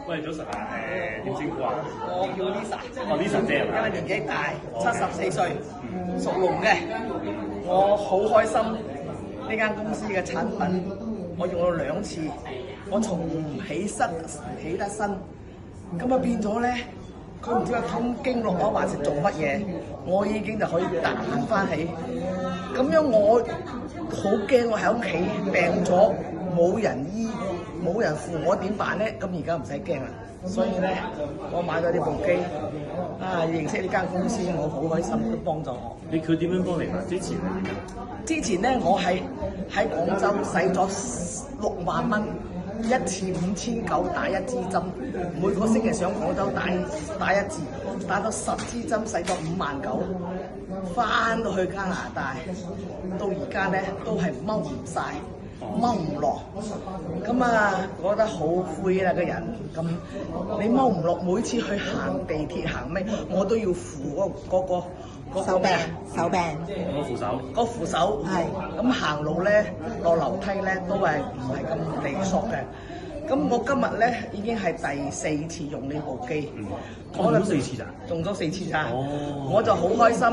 喂，早晨啊，點稱呼啊？我叫 Lisa，哦，Lisa 姐係咪？因為年紀大，74歲，屬龍嘅。我好開心呢間公司嘅產品，我用咗2次，我從唔起得身，咁啊變咗咧，佢唔知話通經絡啊，還是做乜嘢，我已經就可以彈翻起。咁樣我好驚，我喺屋企病咗，冇人醫，冇人扶我點辦咧？咁而家唔使驚啦，所以咧，我買咗呢部機，認識呢間公司，我好開心，都幫助我。佢點樣幫你㗎？之前咧，我喺廣州使咗6萬蚊，一次5900打1支針，每個星期上廣州打1次，打咗10支針，使咗59000，翻到去加拿大，到而家咧都係踎唔晒。踎唔落，咁啊覺得好灰啦個人，咁你踎唔落，每次去行地鐵行咩，我都要扶個手柄，個扶手，係咁行路咧，落樓梯咧都係唔係咁利索嘅。咁我今日咧已經係第4次用呢部機，用咗4次咋？用咗4次咋？哦，我就好開心，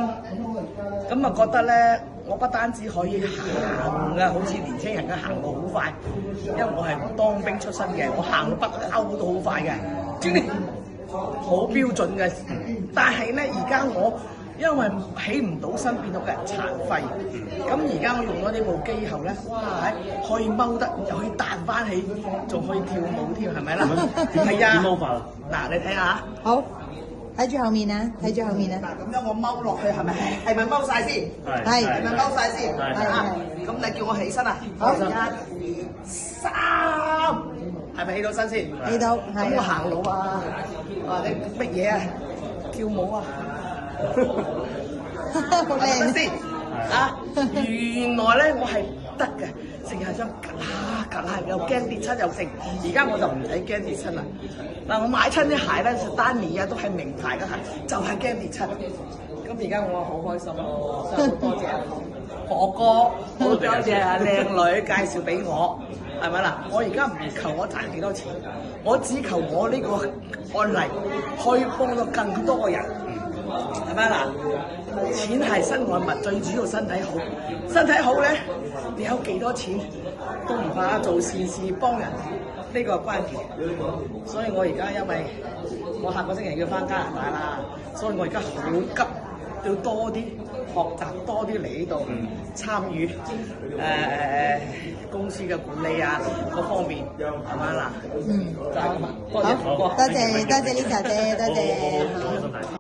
咁啊覺得咧，我不單止可以行啊，好似年輕人嘅行路好快，因為我係當兵出身嘅，我行路不嬲都好快嘅，好標準嘅。但係咧，而家我因為起唔到身，變到個人殘廢。咁而家我用咗呢部機後咧，哇！可以踎得，又可以彈翻起，仲可以跳舞添，係咪啦？係啊。點踎法啊？嗱，你睇下。好，睇住後面啊，睇住後面啊。嗱，咁樣我踎落去係咪踎晒先？係。係咪踎晒先？係啊。咁你叫我起身啊？好。1、2、3，係咪起到身先？起到。咁我行路啊，你乜嘢啊？跳舞啊？好靚先啊！原來咧我係得嘅，成日想趌下又驚跌親又剩。而家我就唔使驚跌親啦。嗱，我買親啲鞋咧，丹尼啊都係名牌嘅鞋，就係驚跌親。咁而家我好開心咯，真係好多謝何哥，好多謝啊靚女介紹俾我，係咪啦？我而家唔求我賺幾多錢，我只求我呢個案例可以幫到更多嘅人。係咪嗱？錢係身外物，最主要身體好。身體好咧，你有幾多錢都唔怕，做善事幫人，呢個係關鍵。所以我而家因為我下個星期要翻加拿大啦，所以我而家好急，要多啲學習，多啲嚟呢度參與公司嘅管理啊各方面，係咪嗱？就係咁啊！多謝 Lisa 姐，多謝。